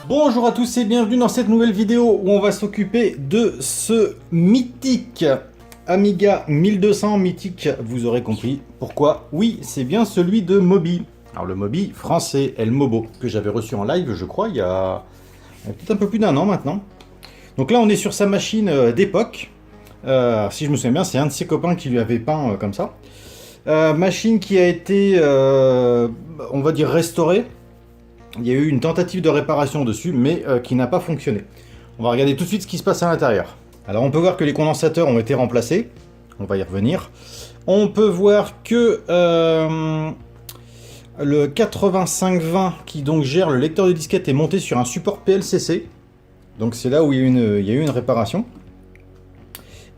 Bonjour à tous et bienvenue dans cette nouvelle vidéo où on va s'occuper de ce mythique Amiga 1200. Mythique, vous aurez compris pourquoi. Oui, c'est bien celui de Moby. Alors le Moby français, El Mobo, que j'avais reçu en live, je crois, il y a peut-être un peu plus d'un an maintenant. Donc là, on est sur sa machine d'époque. Si je me souviens bien, c'est un de ses copains qui lui avait peint comme ça. Machine qui a été, on va dire, restaurée. Il y a eu une tentative de réparation dessus, mais qui n'a pas fonctionné. On va regarder tout de suite ce qui se passe à l'intérieur. Alors on peut voir que les condensateurs ont été remplacés. On va y revenir. On peut voir que le 8520 qui donc gère le lecteur de disquette est monté sur un support PLCC. Donc c'est là où il y a eu une réparation.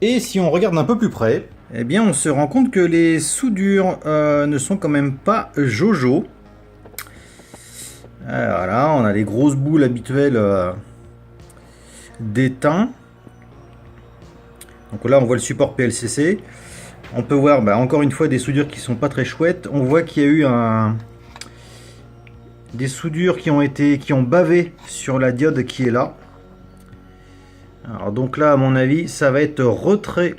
Et si on regarde un peu plus près, eh bien on se rend compte que les soudures ne sont quand même pas jojo. Voilà, on a les grosses boules habituelles d'étain. Donc là, on voit le support PLCC. On peut voir, encore une fois, des soudures qui sont pas très chouettes. On voit qu'il y a eu des soudures qui ont bavé sur la diode qui est là. Alors donc là, à mon avis, ça va être retrait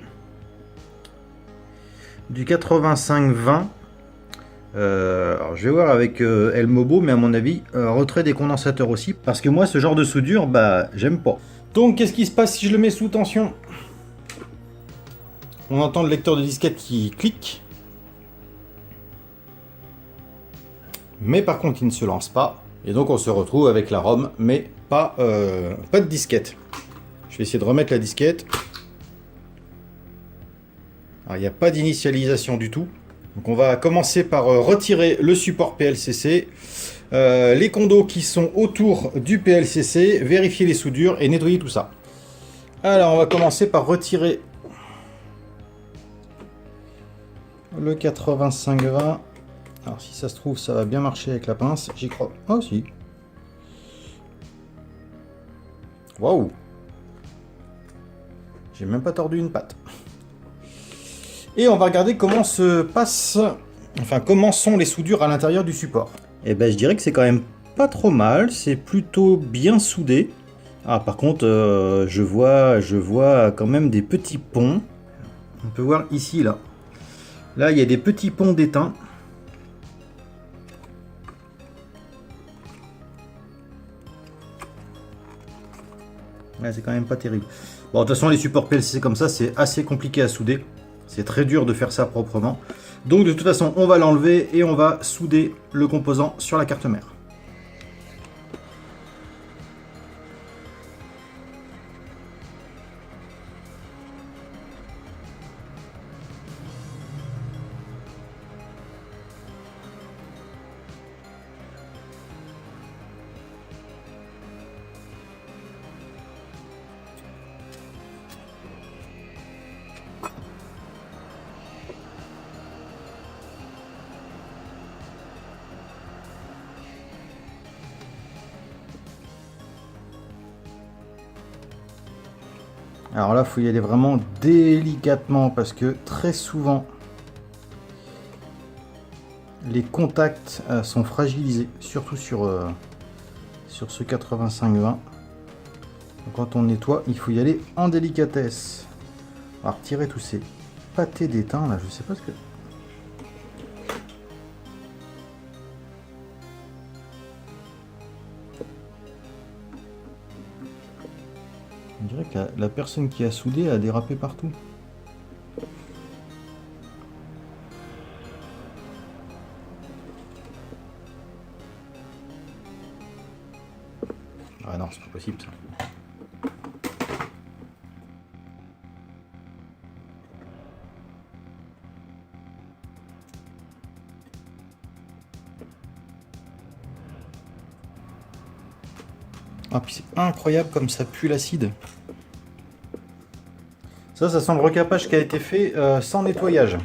du 8520. Alors je vais voir avec El Mobo, mais à mon avis retrait des condensateurs aussi, parce que moi ce genre de soudure j'aime pas. Donc qu'est-ce qui se passe si je le mets sous tension? On entend le lecteur de disquette qui clique, mais par contre il ne se lance pas, et donc on se retrouve avec la ROM, mais pas de disquette. Je vais essayer de remettre la disquette. Alors il n'y a pas d'initialisation du tout. Donc on va commencer par retirer le support PLCC, les condos qui sont autour du PLCC, vérifier les soudures et nettoyer tout ça. Alors on va commencer par retirer le 8520. Alors si ça se trouve ça va bien marcher avec la pince, j'y crois. Ah si. Waouh. J'ai même pas tordu une patte. Et on va regarder comment comment sont les soudures à l'intérieur du support. Et je dirais que c'est quand même pas trop mal, c'est plutôt bien soudé. Ah par contre, je vois quand même des petits ponts. On peut voir ici là. Là il y a des petits ponts d'étain. Là c'est quand même pas terrible. Bon de toute façon les supports PLC comme ça c'est assez compliqué à souder. C'est très dur de faire ça proprement. Donc de toute façon, on va l'enlever et on va souder le composant sur la carte mère. Alors là, il faut y aller vraiment délicatement parce que très souvent, les contacts sont fragilisés, surtout sur ce 8520. Quand on nettoie, il faut y aller en délicatesse. On va retirer tous ces pâtés d'étain là, je sais pas ce que... On dirait que la personne qui a soudé a dérapé partout. Ah non, c'est pas possible ça. Ah puis c'est incroyable comme ça pue l'acide. Ça sent le recapage qui a été fait sans nettoyage.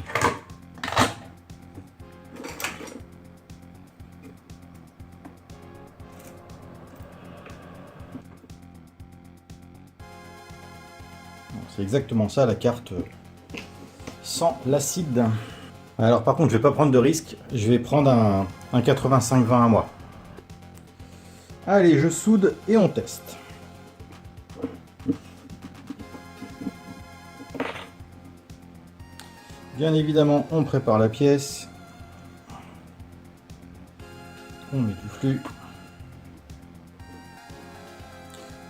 C'est exactement ça la carte sans l'acide. Alors par contre je vais pas prendre de risque, je vais prendre un 85-20 à moi. Allez, je soude et on teste. Bien évidemment, on prépare la pièce. On met du flux.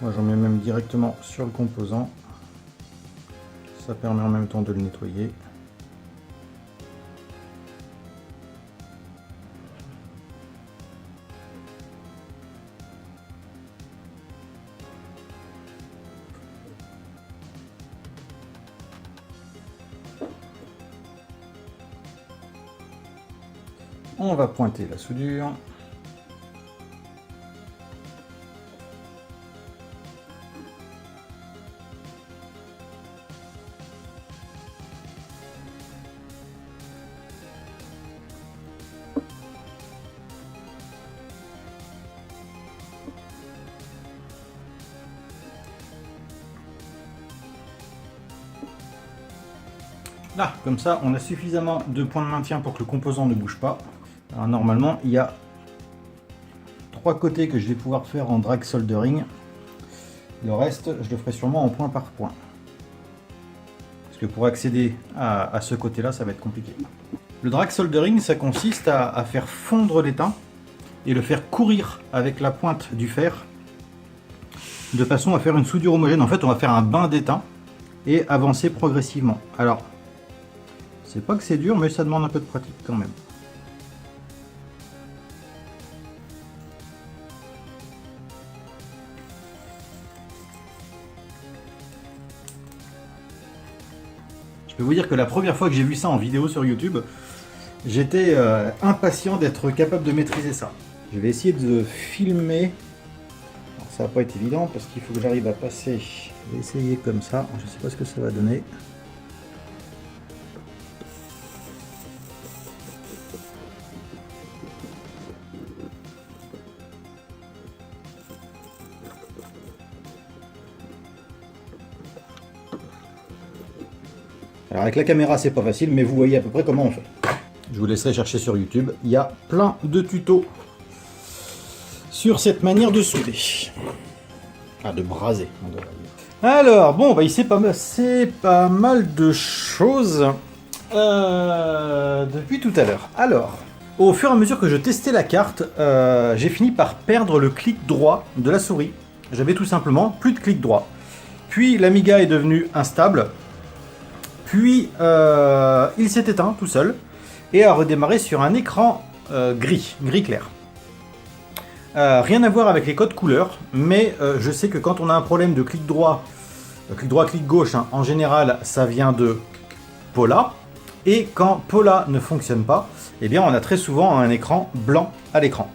Moi, j'en mets même directement sur le composant. Ça permet en même temps de le nettoyer. On va pointer la soudure. Là, comme ça, on a suffisamment de points de maintien pour que le composant ne bouge pas. Alors, normalement, il y a 3 côtés que je vais pouvoir faire en drag soldering. Le reste, je le ferai sûrement en point par point. Parce que pour accéder à ce côté-là, ça va être compliqué. Le drag soldering, ça consiste à faire fondre l'étain et le faire courir avec la pointe du fer de façon à faire une soudure homogène. En fait, on va faire un bain d'étain et avancer progressivement. Alors, c'est pas que c'est dur, mais ça demande un peu de pratique quand même. Je peux vous dire que la première fois que j'ai vu ça en vidéo sur YouTube, j'étais impatient d'être capable de maîtriser ça. Je vais essayer de filmer. Alors, ça va pas être évident parce qu'il faut que j'arrive à passer. Je vais essayer comme ça, je sais pas ce que ça va donner. Alors avec la caméra c'est pas facile, mais vous voyez à peu près comment on fait. Je vous laisserai chercher sur YouTube, il y a plein de tutos sur cette manière de souder. Ah, de braser, on devrait dire. Alors, bon, bah, il s'est pas mal de choses depuis tout à l'heure. Alors, au fur et à mesure que je testais la carte, j'ai fini par perdre le clic droit de la souris. J'avais tout simplement plus de clic droit. Puis l'Amiga est devenu instable. Puis il s'est éteint tout seul et a redémarré sur un écran gris clair. Rien à voir avec les codes couleurs, mais je sais que quand on a un problème de clic droit, clic gauche, hein, en général ça vient de Pola, et quand Pola ne fonctionne pas, eh bien on a très souvent un écran blanc à l'écran.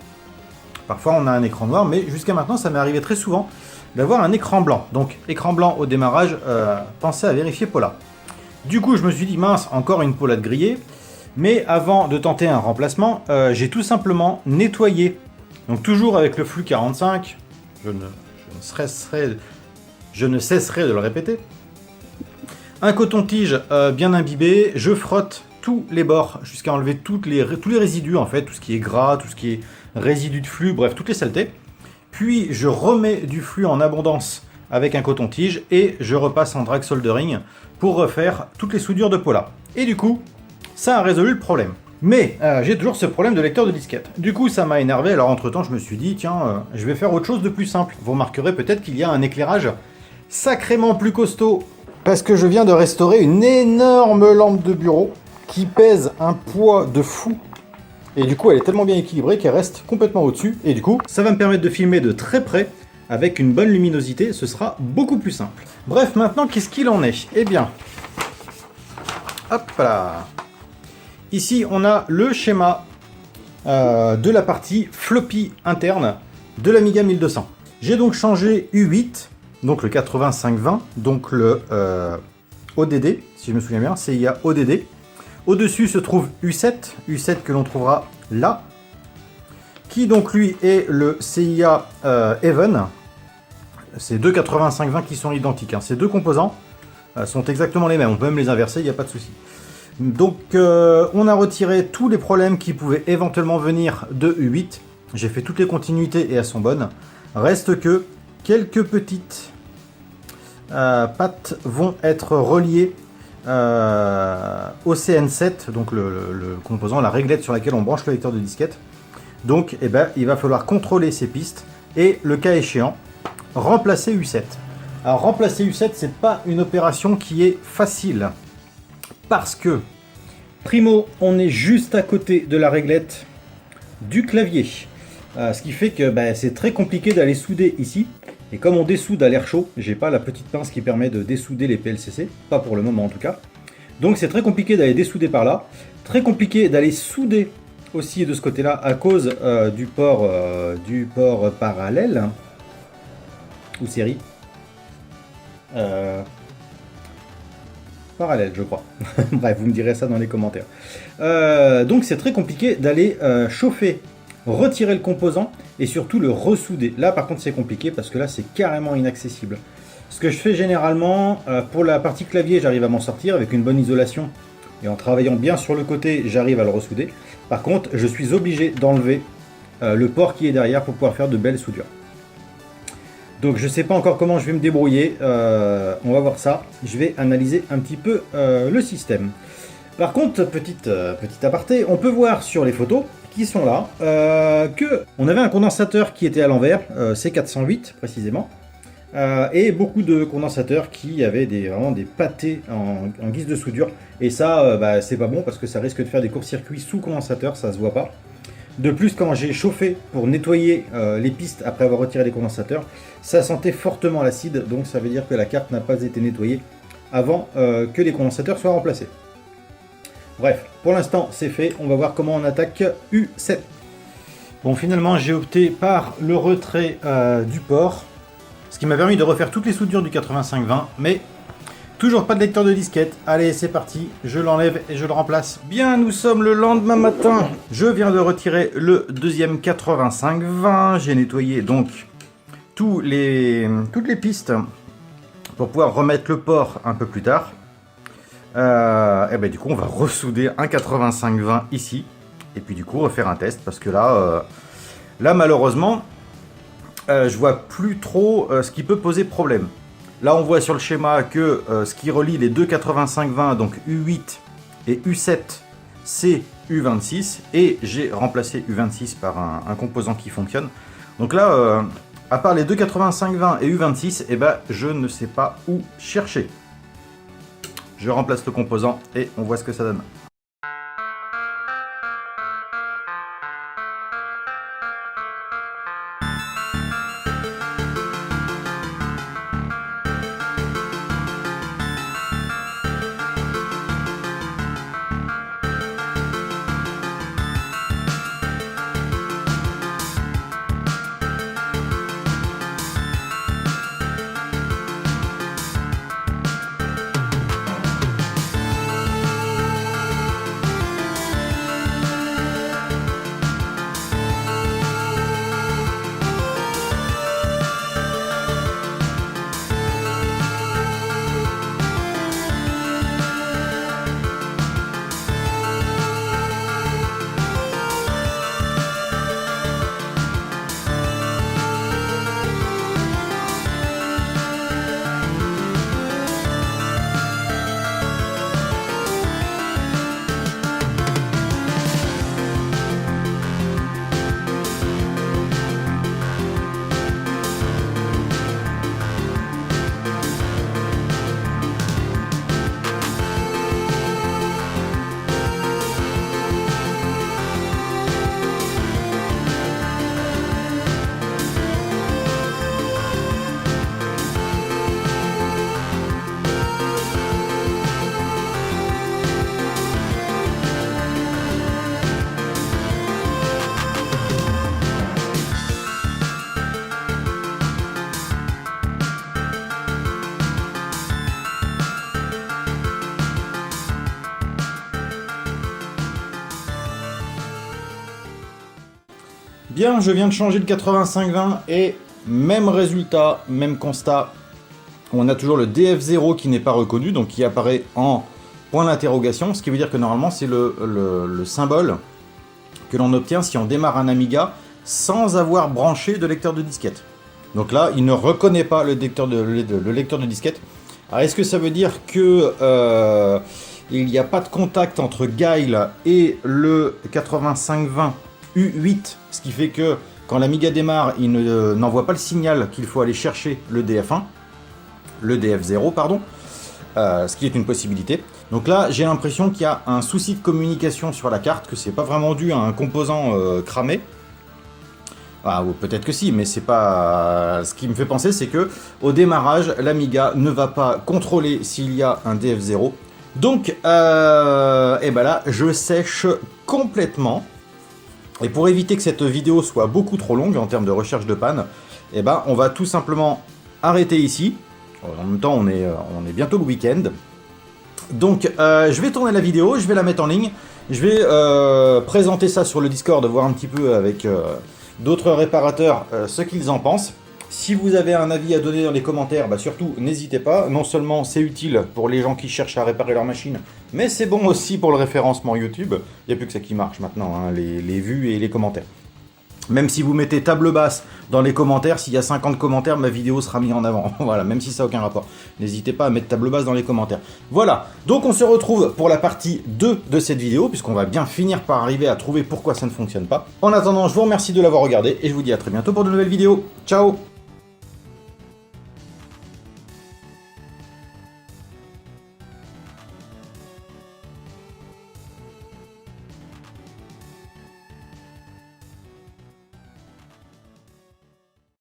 Parfois on a un écran noir, mais jusqu'à maintenant ça m'est arrivé très souvent d'avoir un écran blanc. Donc écran blanc au démarrage, pensez à vérifier Pola. Du coup, je me suis dit, mince, encore une polade grillée. Mais avant de tenter un remplacement, j'ai tout simplement nettoyé. Donc toujours avec le flux 45, je ne cesserai de le répéter. Un coton-tige bien imbibé, je frotte tous les bords jusqu'à enlever tous les résidus, en fait, tout ce qui est gras, tout ce qui est résidus de flux, bref, toutes les saletés. Puis je remets du flux en abondance avec un coton-tige et je repasse en drag soldering pour refaire toutes les soudures de Pola. Et du coup, ça a résolu le problème. Mais j'ai toujours ce problème de lecteur de disquette. Du coup, ça m'a énervé, alors entre-temps, je me suis dit, tiens, je vais faire autre chose de plus simple. Vous remarquerez peut-être qu'il y a un éclairage sacrément plus costaud, parce que je viens de restaurer une énorme lampe de bureau qui pèse un poids de fou. Et du coup, elle est tellement bien équilibrée qu'elle reste complètement au-dessus. Et du coup, ça va me permettre de filmer de très près, avec une bonne luminosité, ce sera beaucoup plus simple. Bref, maintenant, qu'est-ce qu'il en est? Eh bien, hop là. Ici, on a le schéma de la partie floppy interne de l'Amiga 1200. J'ai donc changé U8, donc le 8520, donc le ODD, si je me souviens bien, CIA ODD. Au-dessus se trouve U7, U7 que l'on trouvera là, qui donc lui est le CIA Even. Ces deux 8520 qui sont identiques, hein. Ces deux composants sont exactement les mêmes, on peut même les inverser, il n'y a pas de souci. Donc on a retiré tous les problèmes qui pouvaient éventuellement venir de U8. J'ai fait toutes les continuités et elles sont bonnes. Reste que quelques petites pattes vont être reliées au CN7, donc le composant, la réglette sur laquelle on branche le lecteur de disquette. Donc eh ben, il va falloir contrôler ces pistes et, le cas échéant, remplacer U7. Alors remplacer U7, c'est pas une opération qui est facile, parce que primo, on est juste à côté de la réglette du clavier, ce qui fait que c'est très compliqué d'aller souder ici. Et comme on dessoude à l'air chaud, j'ai pas la petite pince qui permet de dessouder les PLCC, pas pour le moment en tout cas. Donc c'est très compliqué d'aller dessouder par là, très compliqué d'aller souder aussi de ce côté-là à cause du port parallèle ou série. Parallèle, je crois. Bref, vous me direz ça dans les commentaires. Donc c'est très compliqué d'aller chauffer, retirer le composant et surtout le ressouder. Là par contre c'est compliqué parce que là c'est carrément inaccessible. Ce que je fais généralement, pour la partie clavier, j'arrive à m'en sortir avec une bonne isolation et en travaillant bien sur le côté, j'arrive à le ressouder. Par contre, je suis obligé d'enlever le port qui est derrière pour pouvoir faire de belles soudures. Donc je ne sais pas encore comment je vais me débrouiller, on va voir ça. Je vais analyser un petit peu le système. Par contre, petit aparté, on peut voir sur les photos qui sont là que on avait un condensateur qui était à l'envers, C408 précisément, et beaucoup de condensateurs qui avaient vraiment des pâtés en guise de soudure. Et ça, c'est pas bon parce que ça risque de faire des courts-circuits sous condensateur, ça se voit pas. De plus, quand j'ai chauffé pour nettoyer les pistes après avoir retiré les condensateurs, ça sentait fortement l'acide, donc ça veut dire que la carte n'a pas été nettoyée avant que les condensateurs soient remplacés. Bref, pour l'instant c'est fait, on va voir comment on attaque U7. Bon, finalement j'ai opté par le retrait du port, ce qui m'a permis de refaire toutes les soudures du 8520, mais toujours pas de lecteur de disquette. Allez, c'est parti, je l'enlève et je le remplace. Bien, nous sommes le lendemain matin. Je viens de retirer le deuxième 8520. J'ai nettoyé donc toutes les pistes pour pouvoir remettre le port un peu plus tard. Et ben du coup, on va ressouder un 8520 ici. Et puis du coup, refaire un test parce que là malheureusement, je vois plus trop ce qui peut poser problème. Là, on voit sur le schéma que ce qui relie les deux 8520, donc U8 et U7, c'est U26. Et j'ai remplacé U26 par un composant qui fonctionne. Donc là, à part les deux 8520 et U26, eh ben, je ne sais pas où chercher. Je remplace le composant et on voit ce que ça donne. Bien, je viens de changer de 8520 et même résultat, même constat. On a toujours le DF0 qui n'est pas reconnu, donc qui apparaît en point d'interrogation, ce qui veut dire que normalement c'est le symbole que l'on obtient si on démarre un Amiga sans avoir branché de lecteur de disquette. Donc là, il ne reconnaît pas le lecteur de disquette. Alors, est-ce que ça veut dire que il n'y a pas de contact entre Guile et le 8520 U8, ce qui fait que quand l'Amiga démarre, il n'envoie pas le signal qu'il faut aller chercher le DF1, le DF0, pardon, ce qui est une possibilité. Donc là, j'ai l'impression qu'il y a un souci de communication sur la carte, que c'est pas vraiment dû à un composant cramé. Ah, ou peut-être que si, mais c'est pas... Ce qui me fait penser, c'est que au démarrage, l'Amiga ne va pas contrôler s'il y a un DF0. Donc, et ben là, je sèche complètement. Et pour éviter que cette vidéo soit beaucoup trop longue en termes de recherche de panne, et ben, on va tout simplement arrêter ici. En même temps, on est bientôt le week-end. Donc, je vais tourner la vidéo, je vais la mettre en ligne. Je vais présenter ça sur le Discord, voir un petit peu avec d'autres réparateurs ce qu'ils en pensent. Si vous avez un avis à donner dans les commentaires, bah surtout n'hésitez pas. Non seulement c'est utile pour les gens qui cherchent à réparer leur machine, mais c'est bon aussi pour le référencement YouTube. Il n'y a plus que ça qui marche maintenant, hein, les vues et les commentaires. Même si vous mettez table basse dans les commentaires, s'il y a 50 commentaires, ma vidéo sera mise en avant. Voilà, même si ça n'a aucun rapport. N'hésitez pas à mettre table basse dans les commentaires. Voilà, donc on se retrouve pour la partie 2 de cette vidéo, puisqu'on va bien finir par arriver à trouver pourquoi ça ne fonctionne pas. En attendant, je vous remercie de l'avoir regardé, et je vous dis à très bientôt pour de nouvelles vidéos. Ciao!